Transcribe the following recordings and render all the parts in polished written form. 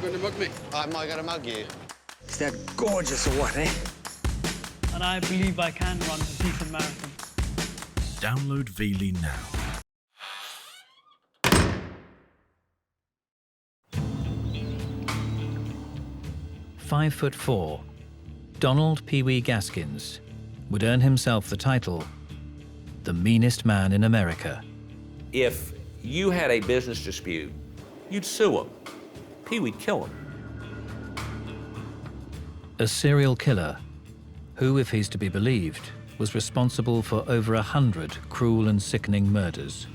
going to mug me? Am I going to mug you? Is that gorgeous or what, eh? And I believe I can run a decent marathon. Download Veely now. "5'4", Donald Pee Wee Gaskins would earn himself the title, the meanest man in America. If you had a business dispute, you'd sue him. Pee Wee'd kill him. A serial killer who, if he's to be believed, was responsible for over 100 cruel and sickening murders.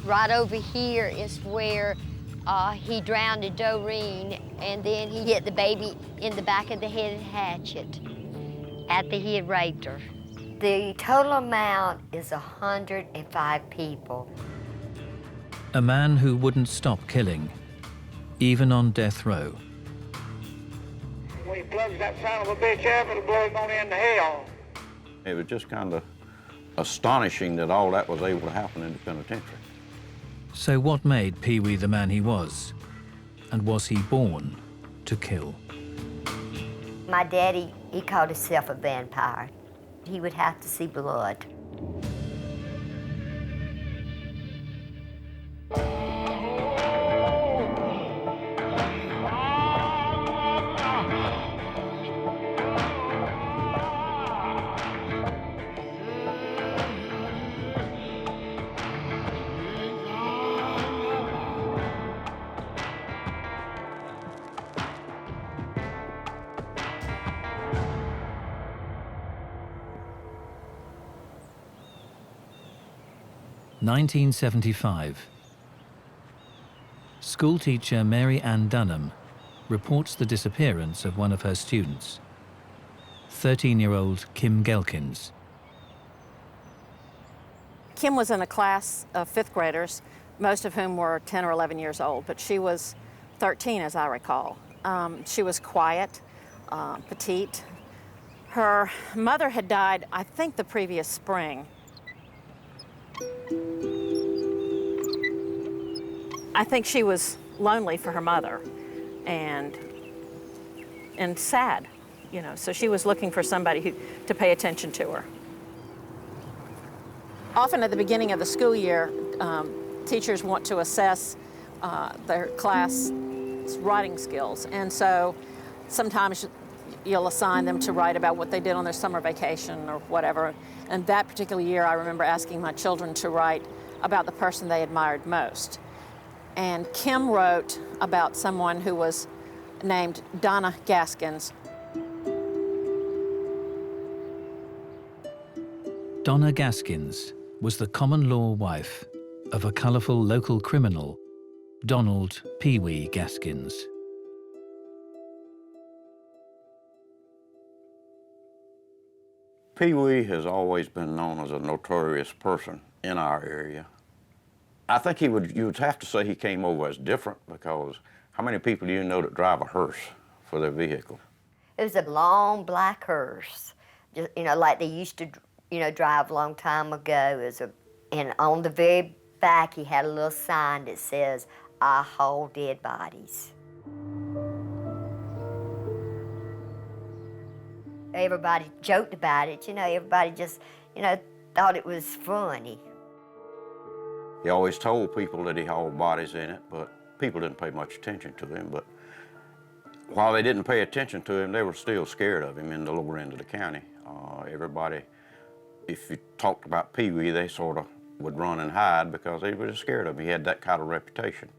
Right over here is where he drowned Doreen, and then he hit the baby in the back of the head with a hatchet after he had raped her. The total amount is 105 people. A man who wouldn't stop killing, even on death row. When he plugs that son of a bitch up, it'll blow him on into hell. It was just kind of astonishing that all that was able to happen in the penitentiary. So what made Pee Wee the man he was? And was he born to kill? My daddy, he called himself a vampire. He would have to see blood. "1975. Schoolteacher Mary Ann Dunham reports the disappearance of one of her students, 13-year-old Kim Gelkins. Kim was in a class of fifth graders, most of whom were 10 or 11 years old, but she was 13, as I recall. She was quiet, petite. Her mother had died, I think, the previous spring. I think she was lonely for her mother and sad, you know, so she was looking for somebody to pay attention to her. Often at the beginning of the school year, teachers want to assess their class writing skills, and so sometimes you'll assign them to write about what they did on their summer vacation or whatever. And that particular year, I remember asking my children to write about the person they admired most. And Kim wrote about someone who was named Donald Gaskins. Donna Gaskins was the common-law wife of a colourful local criminal, Donald Pee Wee Gaskins. Pee Wee has always been known as a notorious person in our area. I think you would have to say he came over as different, because how many people do you know that drive a hearse for their vehicle? It was a long black hearse, just, you know, like they used to, you know, drive a long time ago. And on the very back, he had a little sign that says, "I haul dead bodies." Everybody joked about it, you know, everybody just, you know, thought it was funny. He always told people that he hauled bodies in it, but people didn't pay much attention to him. But while they didn't pay attention to him, they were still scared of him in the lower end of the county. Everybody, if you talked about Pee Wee, they sort of would run and hide because they were just scared of him. He had that kind of reputation.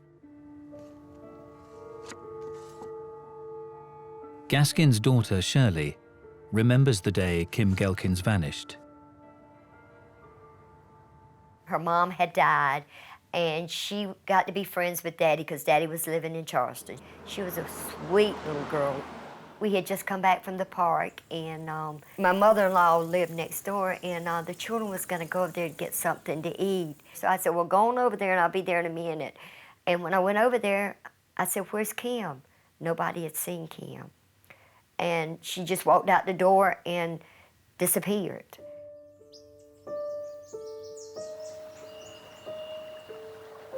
Gaskins' daughter, Shirley, remembers the day Kim Gelkins vanished. Her mom had died, and she got to be friends with Daddy because Daddy was living in Charleston. She was a sweet little girl. We had just come back from the park, and my mother-in-law lived next door, and the children was going to go over there to get something to eat. So I said, well, go on over there, and I'll be there in a minute. And when I went over there, I said, where's Kim? Nobody had seen Kim. And she just walked out the door and disappeared.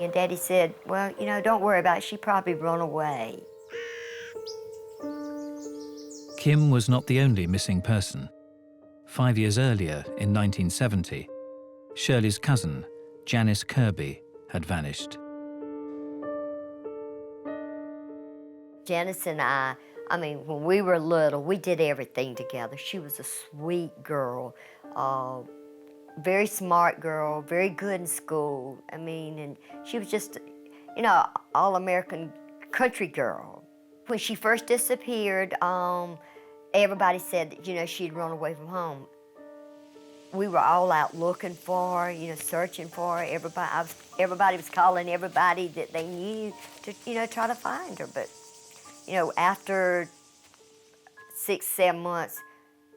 And Daddy said, well, you know, don't worry about it. She probably run away. Kim was not the only missing person. 5 years earlier, in 1970, Shirley's cousin, Janice Kirby, had vanished. Janice and I mean, when we were little, we did everything together. She was a sweet girl, very smart girl, very good in school. I mean, and she was just, you know, all-American country girl. When she first disappeared, everybody said that, you know, she'd run away from home. We were all out looking for her, you know, searching for her. Everybody was calling everybody that they knew to, you know, try to find her. But, you know, after 6, 7 months,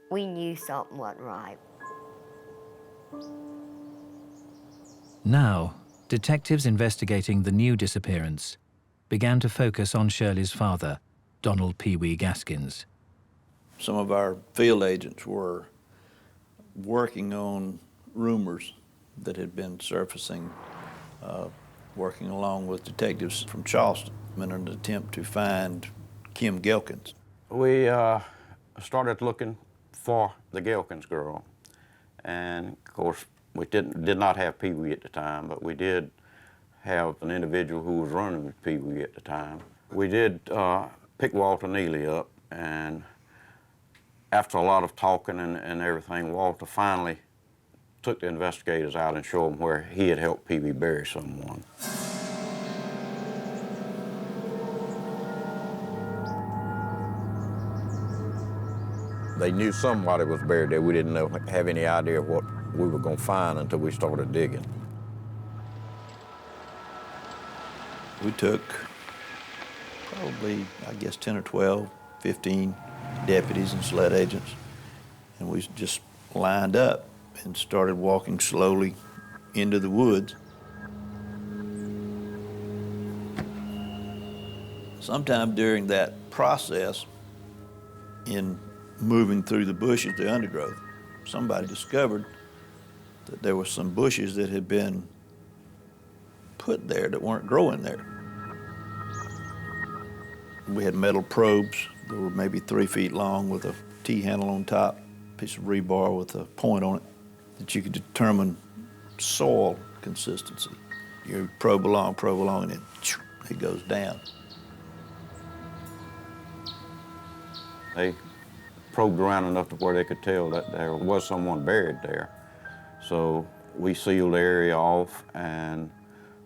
we knew something wasn't right. Now, detectives investigating the new disappearance began to focus on Shirley's father, Donald Pee Wee Gaskins. Some of our field agents were working on rumors that had been surfacing, working along with detectives from Charleston in an attempt to find Kim Gelkins. We started looking for the Gelkins girl, and of course we did not have Pee Wee at the time, but we did have an individual who was running with Pee Wee at the time. We did pick Walter Neely up, and after a lot of talking and everything, Walter finally took the investigators out and showed them where he had helped Pee Wee bury someone. They knew somebody was buried there. We didn't have any idea of what we were going to find until we started digging. We took probably, I guess, 10 or 12, 15 deputies and sled agents, and we just lined up and started walking slowly into the woods. Sometime during that process, in moving through the bushes, the undergrowth, somebody discovered that there were some bushes that had been put there that weren't growing there. We had metal probes that were maybe 3 feet long with a T-handle on top, piece of rebar with a point on it, that you could determine soil consistency. You probe along, and then it goes down. They probed around enough to where they could tell that there was someone buried there. So we sealed the area off and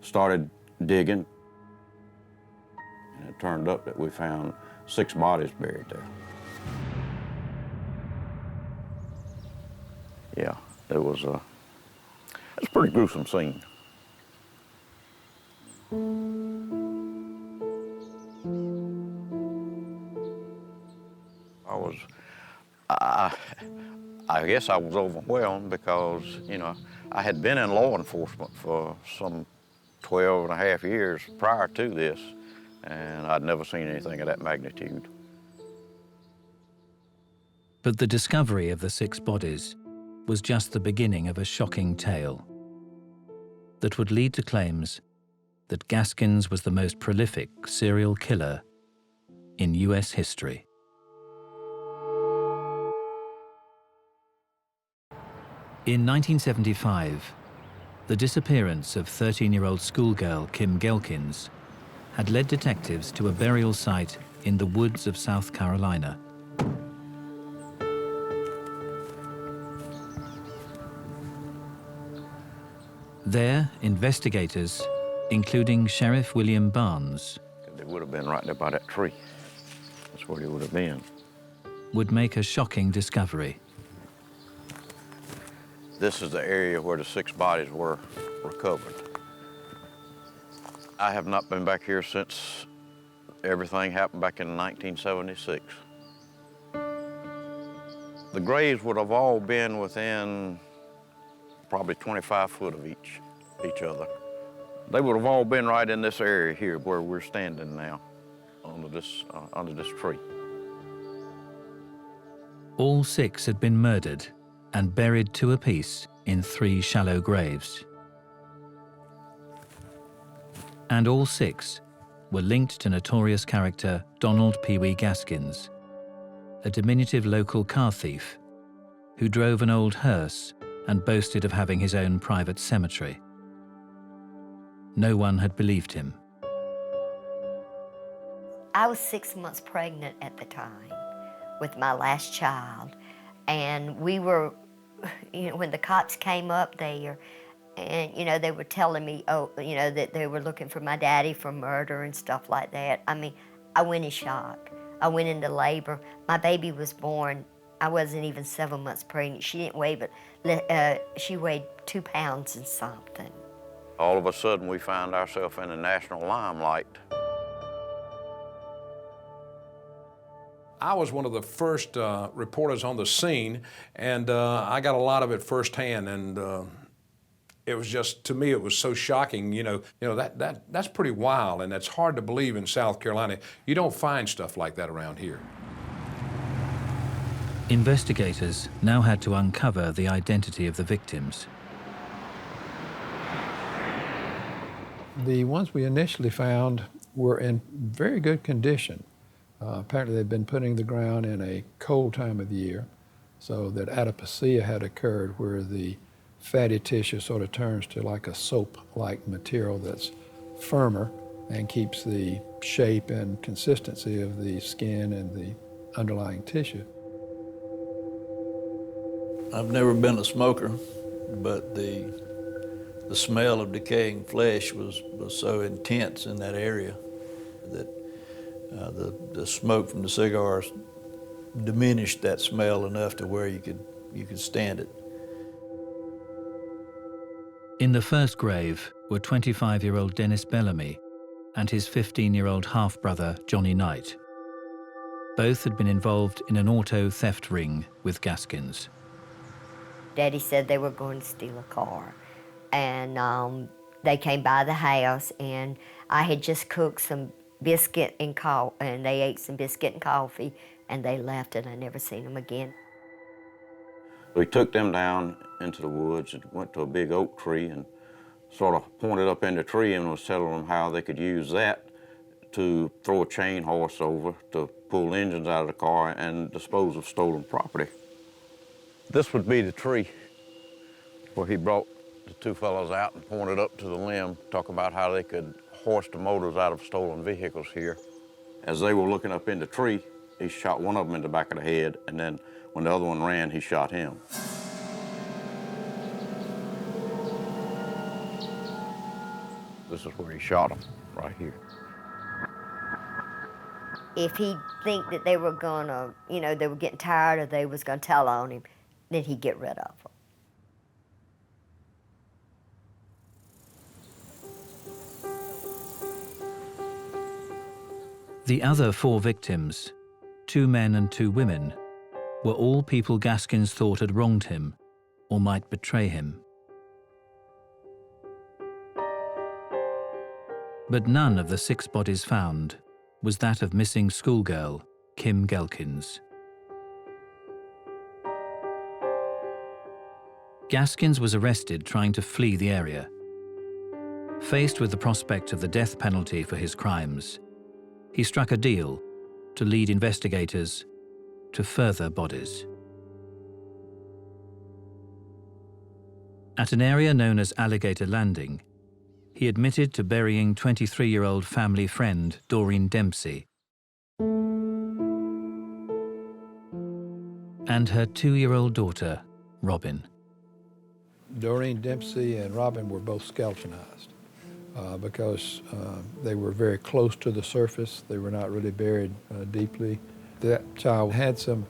started digging. And it turned up that we found 6 bodies buried there. Yeah, it was a pretty gruesome scene. I guess I was overwhelmed because, you know, I had been in law enforcement for some 12 and a half years prior to this, and I'd never seen anything of that magnitude. But the discovery of the 6 bodies was just the beginning of a shocking tale that would lead to claims that Gaskins was the most prolific serial killer in US history. In 1975, the disappearance of 13-year-old schoolgirl Kim Gelkins had led detectives to a burial site in the woods of South Carolina. There, investigators, including Sheriff William Barnes, They would have been right there by that tree. That's where they would have been. would make a shocking discovery. This is the area where the 6 bodies were recovered. I have not been back here since everything happened back in 1976. The graves would have all been within probably 25 foot of each other. They would have all been right in this area here where we're standing now, under this tree. All 6 had been murdered and buried 2 apiece in 3 shallow graves. And all 6 were linked to notorious character Donald Pee Wee Gaskins, a diminutive local car thief who drove an old hearse and boasted of having his own private cemetery. No one had believed him. I was 6 months pregnant at the time with my last child, and we were, when the cops came up there, and they were telling me, that they were looking for my daddy for murder and stuff like that. I mean, I went in shock. I went into labor. My baby was born. I wasn't even 7 months pregnant. She didn't weigh, but she weighed 2 pounds and something. All of a sudden, we found ourselves in the national limelight. I was one of the first reporters on the scene, and I got a lot of it firsthand, and it was just, to me, it was so shocking. That's pretty wild, and that's hard to believe in South Carolina. You don't find stuff like that around here. Investigators now had to uncover the identity of the victims. The ones we initially found were in very good condition. Apparently they'd been put in the ground in a cold time of the year, so that adipocea had occurred where the fatty tissue sort of turns to like a soap-like material that's firmer and keeps the shape and consistency of the skin and the underlying tissue. I've never been a smoker, but the smell of decaying flesh was so intense in that area that the smoke from the cigars diminished that smell enough to where you could stand it. In the first grave were 25-year-old Dennis Bellamy and his 15-year-old half-brother Johnny Knight. Both had been involved in an auto theft ring with Gaskins. Daddy said they were going to steal a car, and they came by the house, and I had just cooked some biscuit and coffee, and they ate some biscuit and coffee, and they left, and I never seen them again. We took them down into the woods and went to a big oak tree and sort of pointed up in the tree and was telling them how they could use that to throw a chain horse over, to pull engines out of the car and dispose of stolen property. This would be the tree where he brought the two fellows out and pointed up to the limb, talk about how they could horse the motors out of stolen vehicles here. As they were looking up in the tree, he shot one of them in the back of the head, and then when the other one ran, he shot him. This is where he shot him, right here. If he'd think that they were gonna, they were getting tired or they was gonna tell on him, then he'd get rid of them. The other 4 victims, 2 men and 2 women, were all people Gaskins thought had wronged him or might betray him. But none of the 6 bodies found was that of missing schoolgirl Kim Gelkins. Gaskins was arrested trying to flee the area. Faced with the prospect of the death penalty for his crimes, he struck a deal to lead investigators to further bodies. At an area known as Alligator Landing, he admitted to burying 23-year-old family friend Doreen Dempsey and her 2-year-old daughter, Robin. Doreen Dempsey and Robin were both skeletonized because they were very close to the surface. They were not really buried deeply. That child had some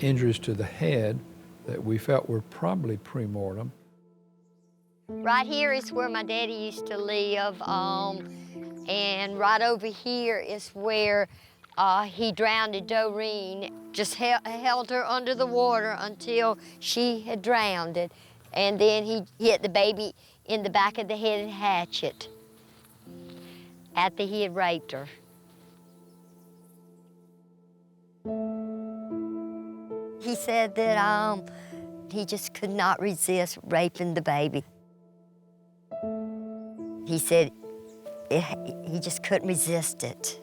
injuries to the head that we felt were probably pre-mortem. Right here is where my daddy used to live, and right over here is where he drowned Doreen. Just held her under the water until she had drowned it, and then he hit the baby in the back of the head and hatchet after he had raped her. He said that he just could not resist raping the baby. He said he just couldn't resist it.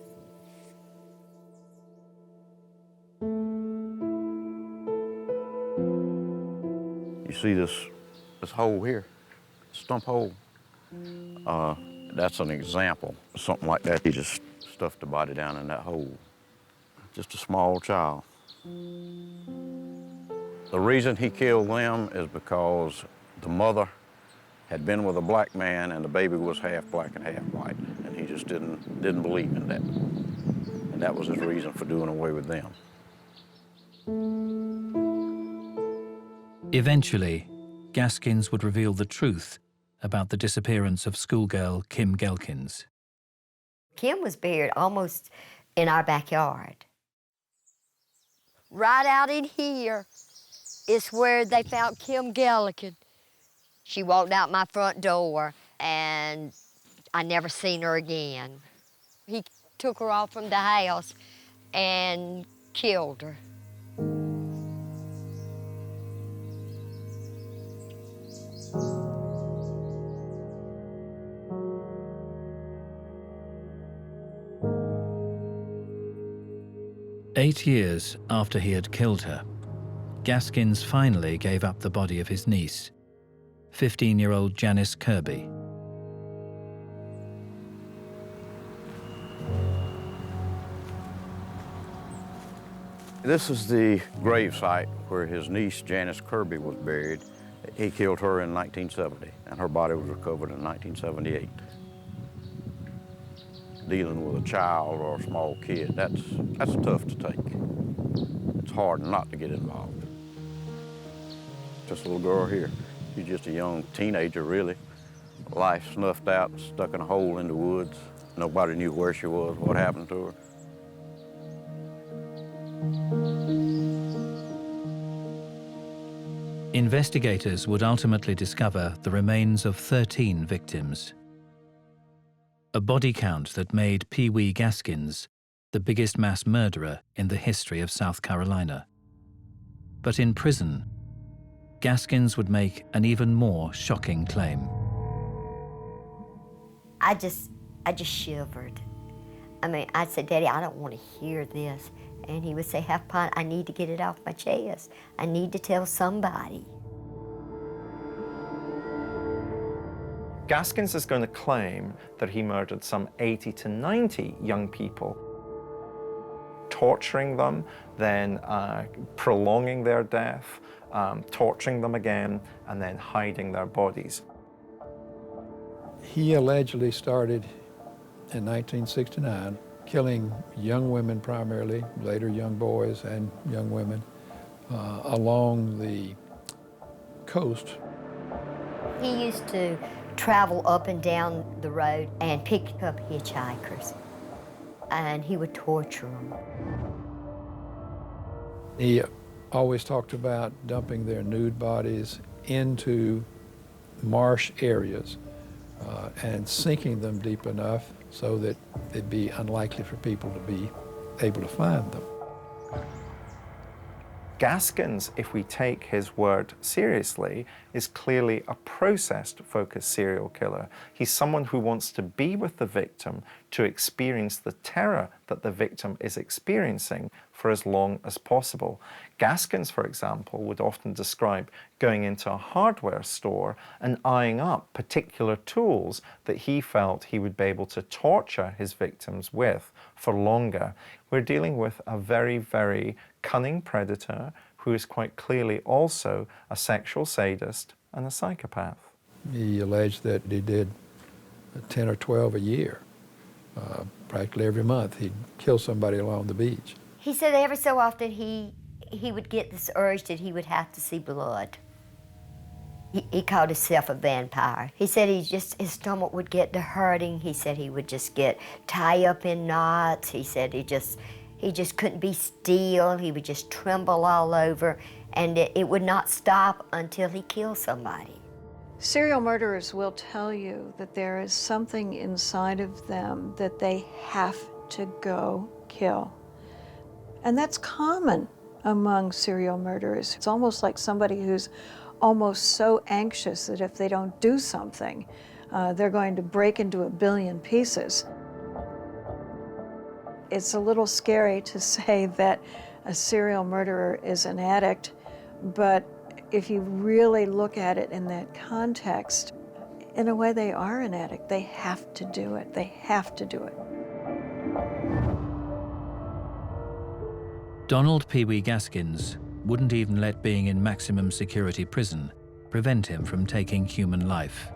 You see this hole here, stump hole? That's an example. Something like that, he just stuffed the body down in that hole. Just a small child. The reason he killed them is because the mother had been with a black man and the baby was half black and half white, and he just didn't believe in that. And that was his reason for doing away with them. Eventually, Gaskins would reveal the truth about the disappearance of schoolgirl Kim Gelkins. Kim was buried almost in our backyard. Right out in here is where they found Kim Gelkins. She walked out my front door, and I never seen her again. He took her off from the house and killed her. Eight years after he had killed her, Gaskins finally gave up the body of his niece, 15-year-old Janice Kirby. This is the grave site where his niece, Janice Kirby, was buried. He killed her in 1970, and her body was recovered in 1978. Dealing with a child or a small kid, that's tough to take. It's hard not to get involved. Just a little girl here. She's just a young teenager, really. Life snuffed out, stuck in a hole in the woods. Nobody knew where she was, what happened to her. Investigators would ultimately discover the remains of 13 victims. A body count that made Pee Wee Gaskins the biggest mass murderer in the history of South Carolina. But in prison, Gaskins would make an even more shocking claim. I just shivered. I mean, I said, Daddy, I don't want to hear this. And he would say, have fun, I need to get it off my chest. I need to tell somebody. Gaskins is going to claim that he murdered some 80 to 90 young people, torturing them, then prolonging their death, torturing them again, and then hiding their bodies. He allegedly started in 1969, killing young women primarily, later young boys and young women, along the coast. He used to travel up and down the road and pick up hitchhikers, and he would torture them. He always talked about dumping their nude bodies into marsh areas and sinking them deep enough so that it'd be unlikely for people to be able to find them. Gaskins, if we take his word seriously, is clearly a process-focused serial killer. He's someone who wants to be with the victim to experience the terror that the victim is experiencing for as long as possible. Gaskins, for example, would often describe going into a hardware store and eyeing up particular tools that he felt he would be able to torture his victims with for longer. We're dealing with a very, very cunning predator who is quite clearly also a sexual sadist and a psychopath. He alleged that he did 10 or 12 a year. Practically every month he'd kill somebody along the beach. He said every so often he would get this urge that he would have to see blood. He called himself a vampire. He said his stomach would get to hurting. He said he would just get tied up in knots. He said he just couldn't be still. He would just tremble all over, and it would not stop until he killed somebody. Serial murderers will tell you that there is something inside of them that they have to go kill. And that's common among serial murderers. It's almost like somebody who's almost so anxious that if they don't do something, they're going to break into a billion pieces. It's a little scary to say that a serial murderer is an addict, but if you really look at it in that context, in a way they are an addict. They have to do it. They have to do it. Donald Pee Wee Gaskins wouldn't even let being in maximum security prison prevent him from taking human life.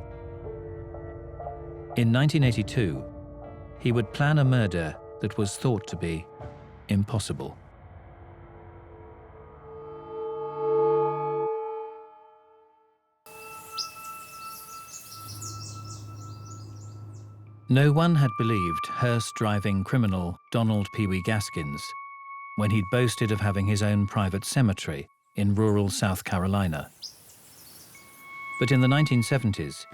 In 1982, he would plan a murder that was thought to be impossible. No one had believed hearse-driving criminal Donald Pee Wee Gaskins when he'd boasted of having his own private cemetery in rural South Carolina. But in the 1970s,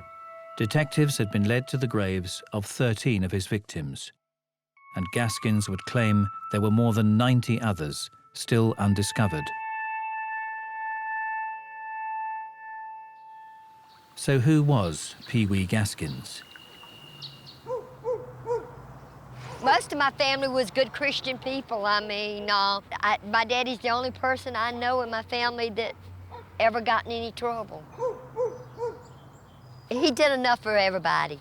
detectives had been led to the graves of 13 of his victims, and Gaskins would claim there were more than 90 others still undiscovered. So who was Pee Wee Gaskins? Most of my family was good Christian people. I mean, my daddy's the only person I know in my family that ever got in any trouble. He did enough for everybody.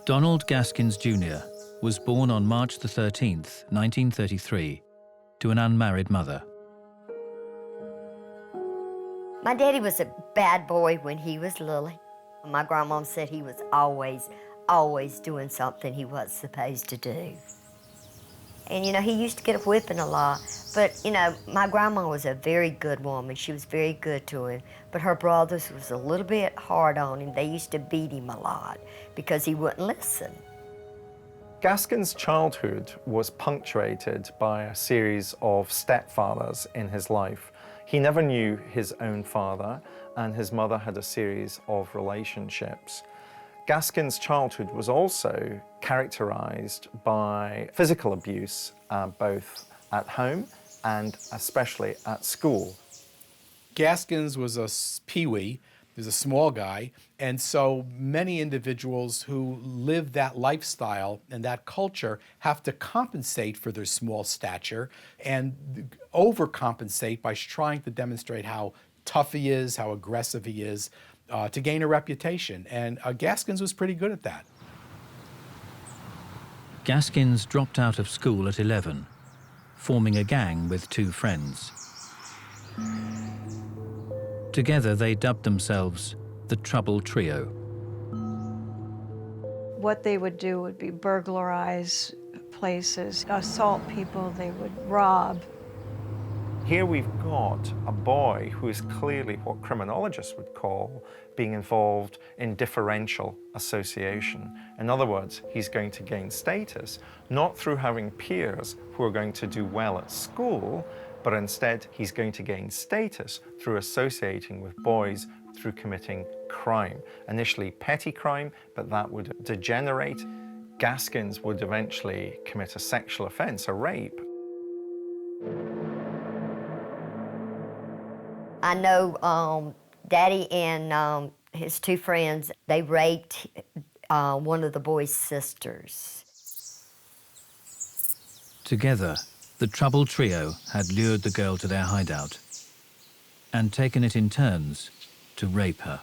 Donald Gaskins Jr. was born on March the 13th, 1933, to an unmarried mother. My daddy was a bad boy when he was little. My grandmom said he was always doing something he wasn't supposed to do. And, you know, he used to get a whipping a lot. But, you know, my grandma was a very good woman. She was very good to him. But her brothers was a little bit hard on him. They used to beat him a lot because he wouldn't listen. Gaskins' childhood was punctuated by a series of stepfathers in his life. He never knew his own father, and his mother had a series of relationships. Gaskins' childhood was also characterized by physical abuse, both at home and especially at school. Gaskins was a peewee. He was a small guy, and so many individuals who live that lifestyle and that culture have to compensate for their small stature and overcompensate by trying to demonstrate how tough he is, how aggressive he is, to gain a reputation. And Gaskins was pretty good at that. Gaskins dropped out of school at 11, forming a gang with 2 friends. Together, they dubbed themselves the Trouble Trio. What they would do would be burglarize places, assault people, they would rob. Here we've got a boy who is clearly what criminologists would call being involved in differential association. In other words, he's going to gain status, not through having peers who are going to do well at school, but instead he's going to gain status through associating with boys through committing crime. Initially petty crime, but that would degenerate. Gaskins would eventually commit a sexual offense, a rape. I know Daddy and his 2 friends, they raped one of the boys' sisters. Together, the Trouble Trio had lured the girl to their hideout and taken it in turns to rape her.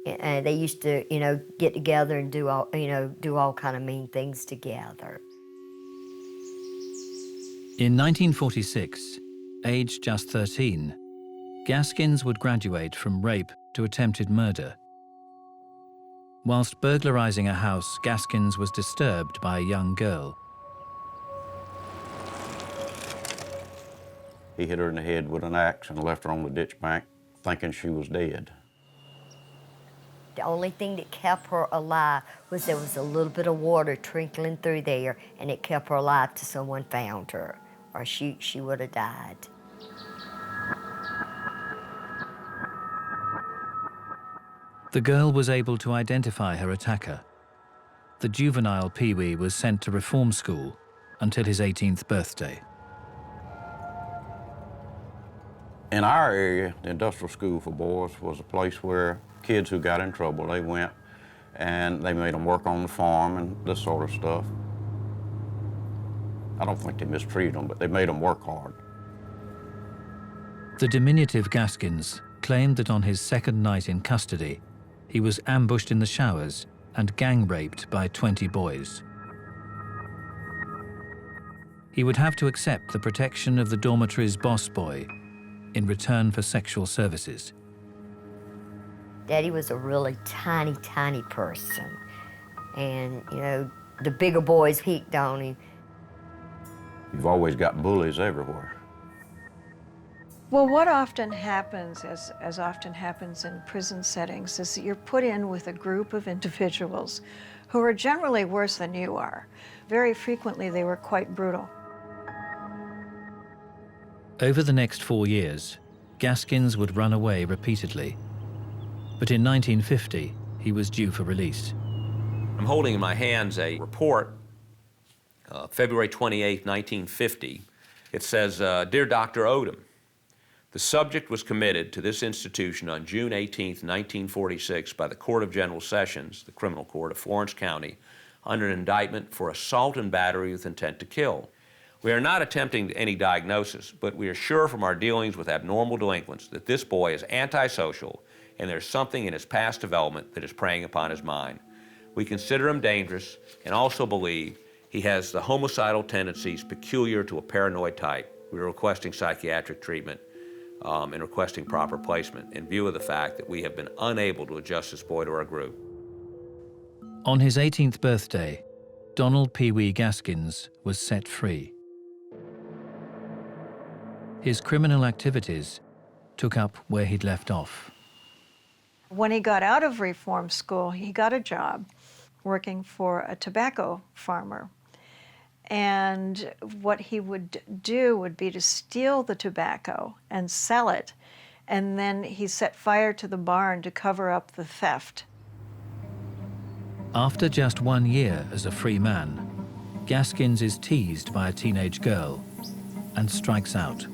They used to, you know, get together and do all kind of mean things together. In 1946, aged just 13, Gaskins would graduate from rape to attempted murder. Whilst burglarizing a house, Gaskins was disturbed by a young girl. He hit her in the head with an axe and left her on the ditch bank, thinking she was dead. The only thing that kept her alive was there was a little bit of water trickling through there, and it kept her alive till someone found her, or she would have died. The girl was able to identify her attacker. The juvenile Pee Wee was sent to reform school until his 18th birthday. In our area, the industrial school for boys was a place where kids who got in trouble, they went and they made them work on the farm and this sort of stuff. I don't think they mistreated them, but they made them work hard. The diminutive Gaskins claimed that on his second night in custody, he was ambushed in the showers and gang-raped by 20 boys. He would have to accept the protection of the dormitory's boss boy in return for sexual services. Daddy was a really tiny, tiny person. And, you know, the bigger boys peeked on him. You've always got bullies everywhere. Well, what often happens, as often happens in prison settings, is that you're put in with a group of individuals who are generally worse than you are. Very frequently, they were quite brutal. Over the next 4 years, Gaskins would run away repeatedly. But in 1950, he was due for release. I'm holding in my hands a report, February 28, 1950. It says, Dear Dr. Odom, the subject was committed to this institution on June 18, 1946 by the Court of General Sessions, the Criminal Court of Florence County, under an indictment for assault and battery with intent to kill. We are not attempting any diagnosis, but we are sure from our dealings with abnormal delinquents that this boy is antisocial and there's something in his past development that is preying upon his mind. We consider him dangerous and also believe he has the homicidal tendencies peculiar to a paranoid type. We are requesting psychiatric treatment and requesting proper placement in view of the fact that we have been unable to adjust this boy to our group. On his 18th birthday, Donald Pee Wee Gaskins was set free. His criminal activities took up where he'd left off. When he got out of reform school, he got a job working for a tobacco farmer. And what he would do would be to steal the tobacco and sell it. And then he set fire to the barn to cover up the theft. After just 1 year as a free man, Gaskins is teased by a teenage girl and strikes out.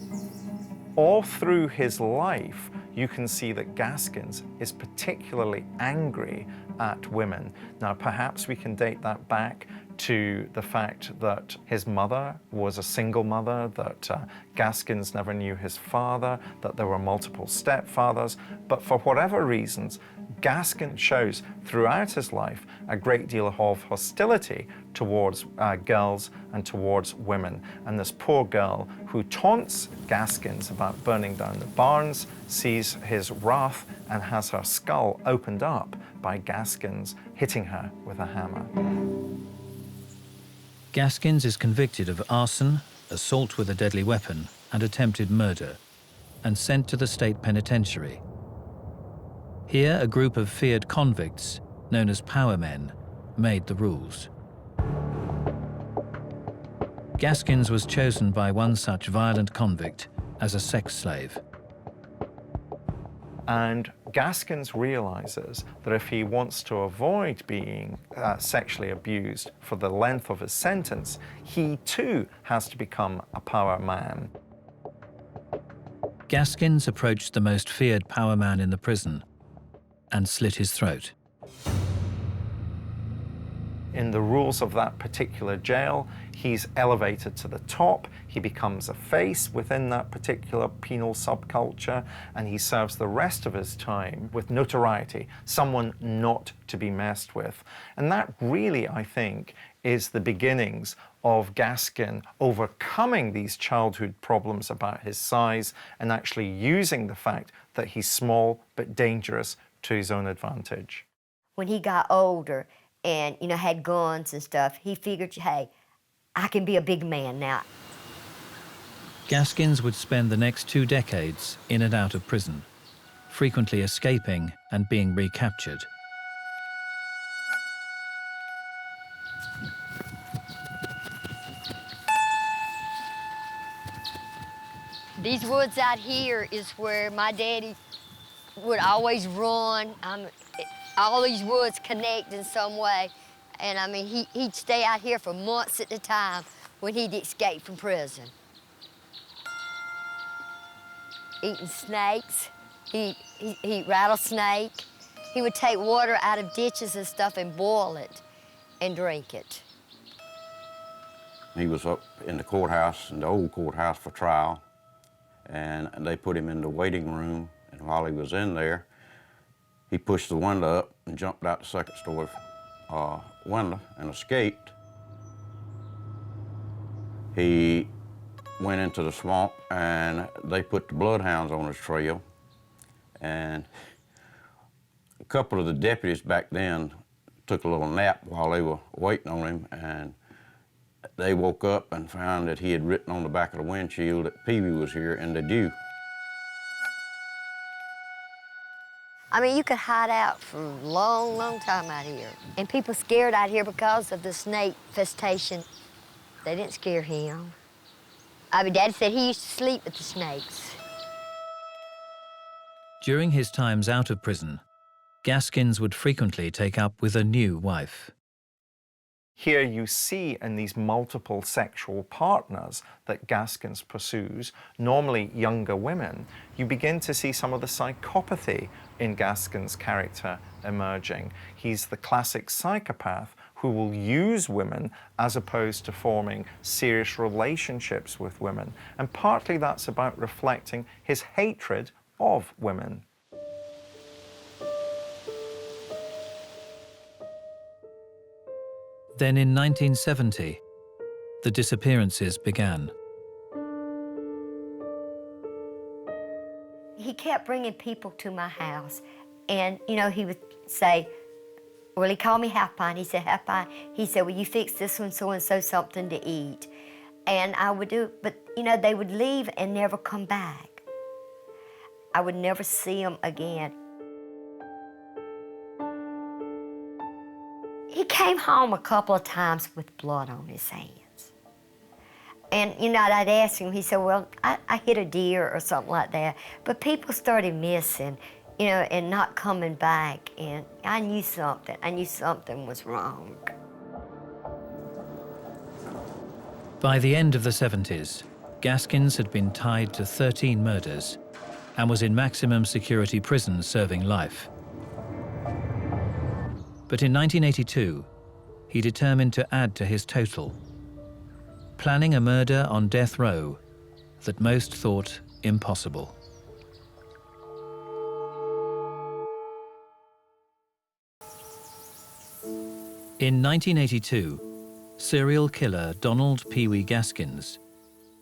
All through his life, you can see that Gaskins is particularly angry at women. Now, perhaps we can date that back to the fact that his mother was a single mother, that Gaskins never knew his father, that there were multiple stepfathers, but for whatever reasons, Gaskins shows throughout his life a great deal of hostility towards girls and towards women. And this poor girl who taunts Gaskins about burning down the barns sees his wrath and has her skull opened up by Gaskins hitting her with a hammer. Gaskins is convicted of arson, assault with a deadly weapon, and attempted murder, and sent to the state penitentiary. Here, a group of feared convicts, known as power men, made the rules. Gaskins was chosen by one such violent convict as a sex slave. And Gaskins realizes that if he wants to avoid being sexually abused for the length of his sentence, he too has to become a power man. Gaskins approached the most feared power man in the prison and slit his throat. In the rules of that particular jail, he's elevated to the top, he becomes a face within that particular penal subculture, and he serves the rest of his time with notoriety, someone not to be messed with. And that really, I think, is the beginnings of Gaskin overcoming these childhood problems about his size and actually using the fact that he's small but dangerous to his own advantage. When he got older and, you know, had guns and stuff, he figured, hey, I can be a big man now. Gaskins would spend the next 2 decades in and out of prison, frequently escaping and being recaptured. These woods out here is where my daddy would always run. All these woods connect in some way. And I mean, he'd stay out here for months at a time when he'd escape from prison. Eating snakes, he'd eat rattlesnake, He would take water out of ditches and stuff and boil it and drink it. He was up in the courthouse, in the old courthouse for trial, and they put him in the waiting room, and while he was in there, he pushed the window up and jumped out the second story window and escaped. He went into the swamp, and they put the bloodhounds on his trail, and a couple of the deputies back then took a little nap while they were waiting on him, and they woke up and found that he had written on the back of the windshield that Pee Wee was here and the dew. I mean, you could hide out for a long, long time out here. And people scared out here because of the snake festation. They didn't scare him. I mean, Daddy said he used to sleep with the snakes. During his times out of prison, Gaskins would frequently take up with a new wife. Here you see in these multiple sexual partners that Gaskins pursues, normally younger women, you begin to see some of the psychopathy in Gaskins' character emerging. He's the classic psychopath who will use women as opposed to forming serious relationships with women. And partly that's about reflecting his hatred of women. Then in 1970, the disappearances began. He kept bringing people to my house, and, you know, he would say, well, he called me Half Pint. He said, Half Pint. He said, will you fix this one so-and-so something to eat? And I would do it, but, you know, they would leave and never come back. I would never see them again. He came home a couple of times with blood on his hands. And, you know, I'd ask him, he said, well, I hit a deer or something like that. But people started missing, you know, and not coming back. And I knew something. I knew something was wrong. By the end of the 70s, Gaskins had been tied to 13 murders and was in maximum security prison serving life. But in 1982, he determined to add to his total, planning a murder on death row that most thought impossible. In 1982, serial killer Donald Pee Wee Gaskins,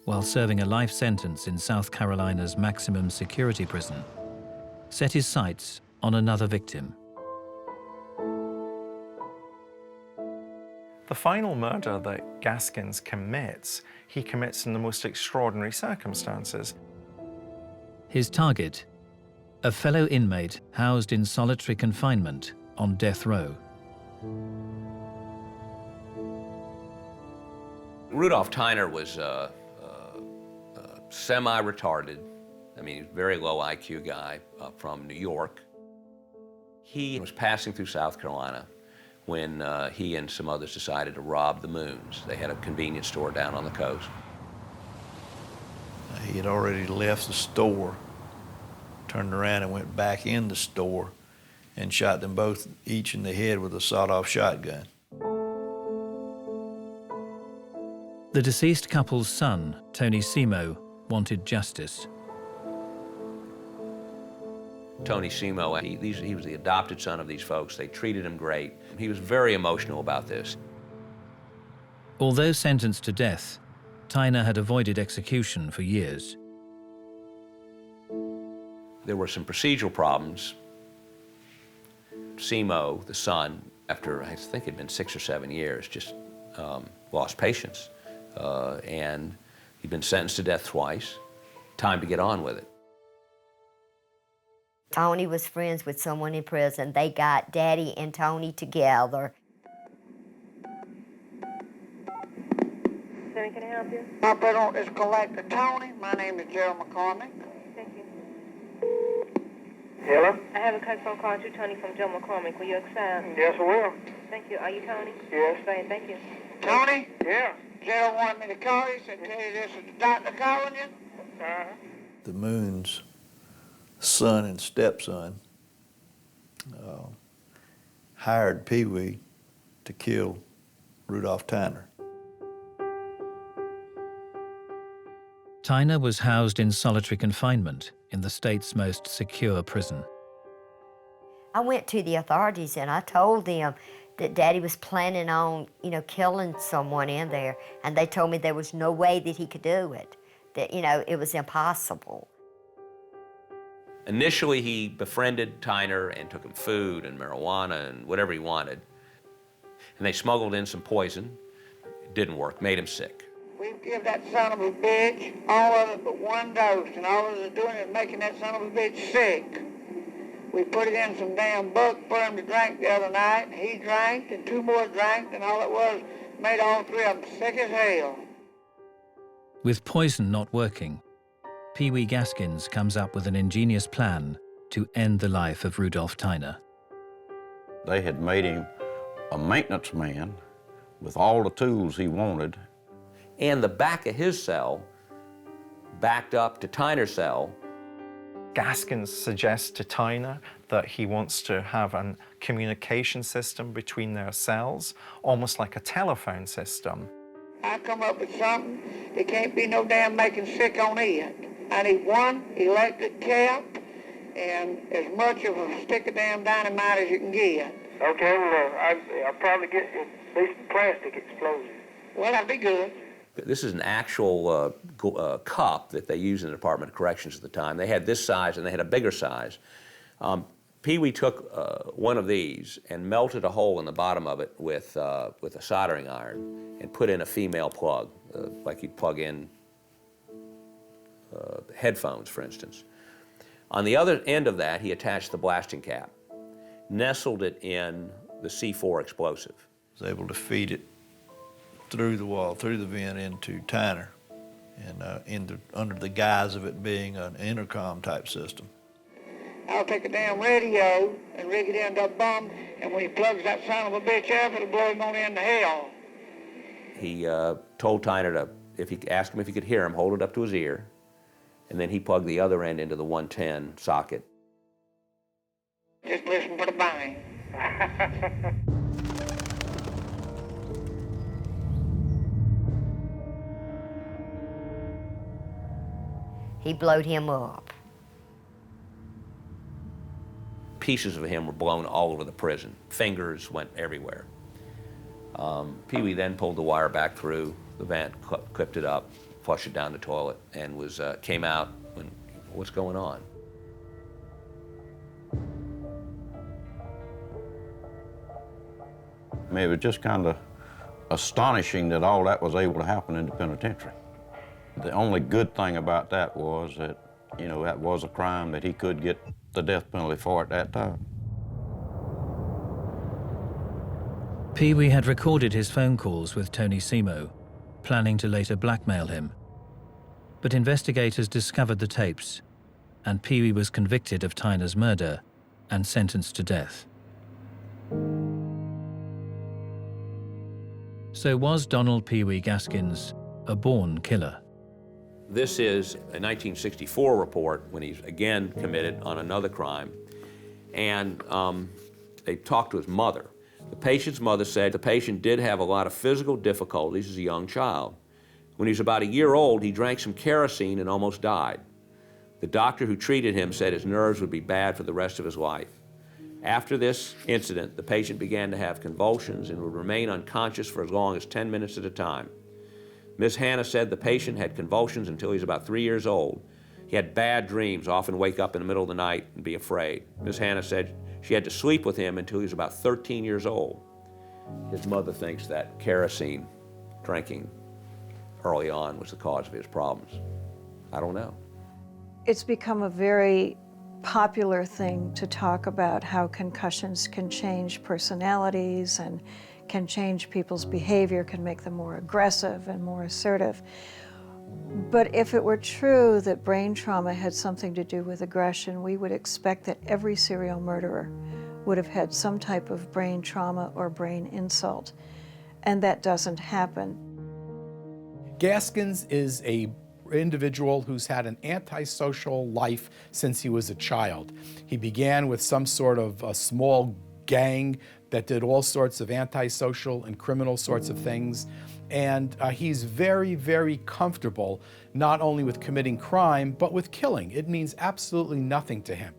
while serving a life sentence in South Carolina's maximum security prison, set his sights on another victim. The final murder that Gaskins commits, he commits in the most extraordinary circumstances. His target, a fellow inmate housed in solitary confinement on death row. Rudolph Tyner was semi-retarded. I mean, very low IQ guy from New York. He was passing through South Carolina when he and some others decided to rob the Moons. They had a convenience store down on the coast. He had already left the store, turned around and went back in the store and shot them both, each in the head with a sawed-off shotgun. The deceased couple's son, Tony Simo, wanted justice. Tony Simo, he was the adopted son of these folks. They treated him great. He was very emotional about this. Although sentenced to death, Tyner had avoided execution for years. There were some procedural problems. Simo, the son, after I think it had been 6 or 7 years, just lost patience. And he'd been sentenced to death twice. Time to get on with it. Tony was friends with someone in prison. They got Daddy and Tony together. Can I help you? Operator is Collector Tony. My name is Gerald McCormick. Thank you. Hello? I have a customer call to Tony from Joe McCormick. Will you accept? Yes, I will. Thank you. Are you Tony? Yes. Great, thank you. Tony? Yeah. Gerald wanted me to call you. Said, tell you this is the doctor calling you. The Moon's son and stepson hired Pee Wee to kill Rudolph Tyner. Tyner was housed in solitary confinement in the state's most secure prison. I went to the authorities and I told them that Daddy was planning on, killing someone in there, and they told me there was no way that he could do it, that, it was impossible. Initially, he befriended Tyner and took him food and marijuana and whatever he wanted. And they smuggled in some poison. It didn't work, made him sick. We give that son of a bitch all of it but one dose, and all it is doing is making that son of a bitch sick. We put it in some damn book for him to drink the other night. He drank, and two more drank, and all it was made all three of them sick as hell. With poison not working, Pee Wee Gaskins comes up with an ingenious plan to end the life of Rudolph Tyner. They had made him a maintenance man with all the tools he wanted. And the back of his cell backed up to Tyner's cell. Gaskins suggests to Tyner that he wants to have a communication system between their cells, almost like a telephone system. I come up with something, it can't be no damn making sick on it. I need one electric cap and as much of a stick of damn dynamite as you can get. Okay, well, I'll probably get at least plastic explosion. Well, that'd be good. This is an actual cup that they used in the Department of Corrections at the time. They had this size and they had a bigger size. Pee Wee took one of these and melted a hole in the bottom of it with a soldering iron and put in a female plug, like you'd plug in headphones, for instance. On the other end of that, he attached the blasting cap, nestled it in the C4 explosive. Was able to feed it through the wall, through the vent into Tyner, and under the guise of it being an intercom type system. I'll take a damn radio and rig it into a bum, and when he plugs that son of a bitch up, it'll blow him on into hell. He told Tyner to, if he asked him if he could hear him, hold it up to his ear, and then he plugged the other end into the 110 socket. Just listen for the bang. He blowed him up. Pieces of him were blown all over the prison. Fingers went everywhere. Pee Wee then pulled the wire back through the vent, clipped it up, flushed it down the toilet, and came out when, what's going on? I mean, it was just kind of astonishing that all that was able to happen in the penitentiary. The only good thing about that was that, that was a crime that he could get the death penalty for at that time. Pee Wee had recorded his phone calls with Tony Simo, planning to later blackmail him. But investigators discovered the tapes, and Pee Wee was convicted of Tyner's murder and sentenced to death. So was Donald Pee Wee Gaskins a born killer? This is a 1964 report when he's again committed on another crime. And they talked to his mother. The patient's mother said the patient did have a lot of physical difficulties as a young child. When he was about a year old, he drank some kerosene and almost died. The doctor who treated him said his nerves would be bad for the rest of his life. After this incident, the patient began to have convulsions and would remain unconscious for as long as 10 minutes at a time. Ms. Hannah said the patient had convulsions until he was about 3 years old. He had bad dreams, often wake up in the middle of the night and be afraid. Ms. Hannah said she had to sleep with him until he was about 13 years old. His mother thinks that kerosene drinking early on was the cause of his problems. I don't know. It's become a very popular thing to talk about how concussions can change personalities and can change people's behavior, can make them more aggressive and more assertive. But if it were true that brain trauma had something to do with aggression, we would expect that every serial murderer would have had some type of brain trauma or brain insult, and that doesn't happen. Gaskins is a individual who's had an antisocial life since he was a child. He began with some sort of a small gang that did all sorts of antisocial and criminal sorts of things. And he's very, very comfortable not only with committing crime, but with killing. It means absolutely nothing to him.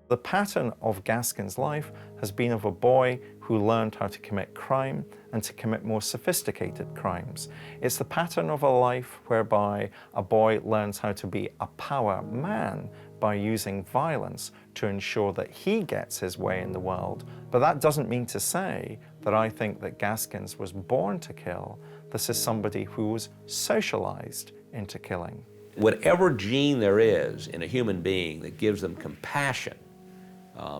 The pattern of Gaskins' life has been of a boy who learned how to commit crime and to commit more sophisticated crimes. It's the pattern of a life whereby a boy learns how to be a power man by using violence to ensure that he gets his way in the world. But that doesn't mean to say that I think that Gaskins was born to kill. This is somebody who was socialized into killing. Whatever gene there is in a human being that gives them compassion,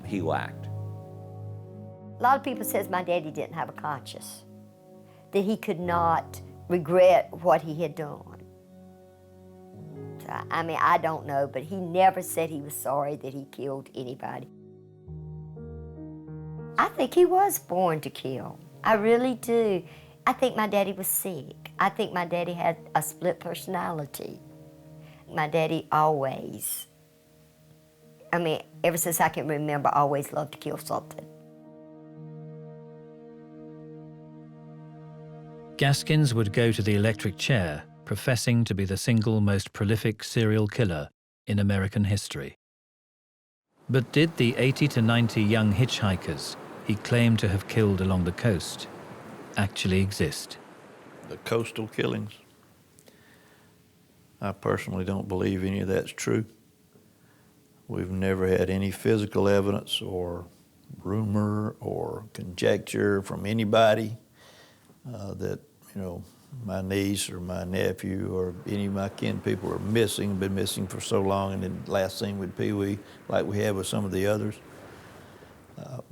he lacked. A lot of people says my daddy didn't have a conscience, that he could not regret what he had done. So, I mean, I don't know, but he never said he was sorry that he killed anybody. I think he was born to kill. I really do. I think my daddy was sick. I think my daddy had a split personality. My daddy always, I mean, ever since I can remember, always loved to kill something. Gaskins would go to the electric chair, professing to be the single most prolific serial killer in American history. But did the 80 to 90 young hitchhikers he claimed to have killed along the coast actually exist? The coastal killings? I personally don't believe any of that's true. We've never had any physical evidence or rumor or conjecture from anybody that, you know, my niece or my nephew or any of my kin people are missing, been missing for so long, and then last seen with Pee Wee, like we have with some of the others.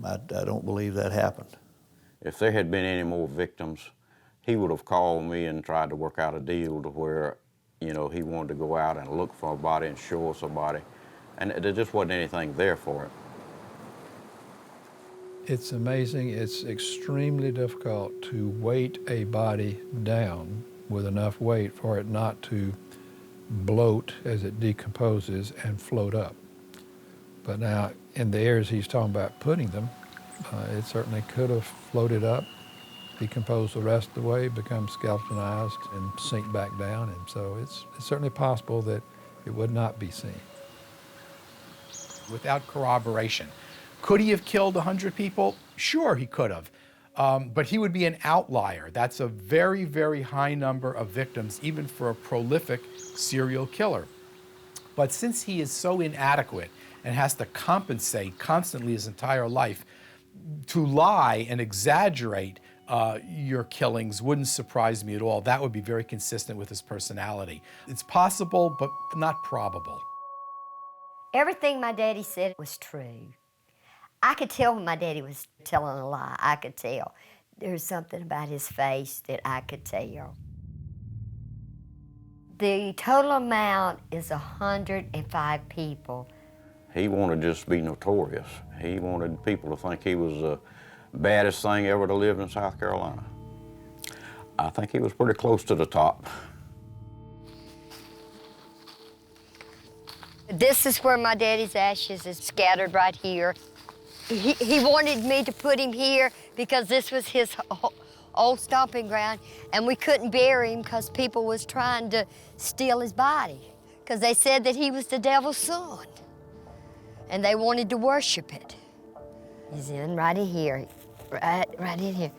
I don't believe that happened. If there had been any more victims, he would have called me and tried to work out a deal to where, you know, he wanted to go out and look for a body and show us a body. And there just wasn't anything there for it. It's amazing. It's extremely difficult to weight a body down with enough weight for it not to bloat as it decomposes and float up. But now, in the areas he's talking about putting them, it certainly could have floated up, decomposed the rest of the way, become skeletonized, and sink back down. And so it's certainly possible that it would not be seen. Without corroboration. Could he have killed 100 people? Sure, he could have. But he would be an outlier. That's a very, very high number of victims, even for a prolific serial killer. But since he is so inadequate and has to compensate constantly his entire life, to lie and exaggerate your killings wouldn't surprise me at all. That would be very consistent with his personality. It's possible, but not probable. Everything my daddy said was true. I could tell when my daddy was telling a lie. I could tell. There's something about his face that I could tell. The total amount is 105 people. He wanted just to be notorious. He wanted people to think he was the baddest thing ever to live in South Carolina. I think he was pretty close to the top. This is where my daddy's ashes is scattered right here. He wanted me to put him here because this was his old stomping ground, and we couldn't bury him because people was trying to steal his body because they said that he was the devil's son, and they wanted to worship it. He's in right in here, right in here.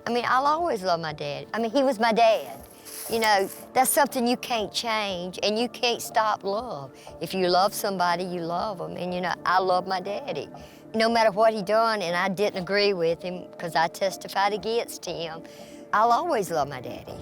I mean, I'll always love my dad. I mean, he was my dad. You know, that's something you can't change, and you can't stop love. If you love somebody, you love them, and you know, I love my daddy. No matter what he done, and I didn't agree with him because I testified against him, I'll always love my daddy.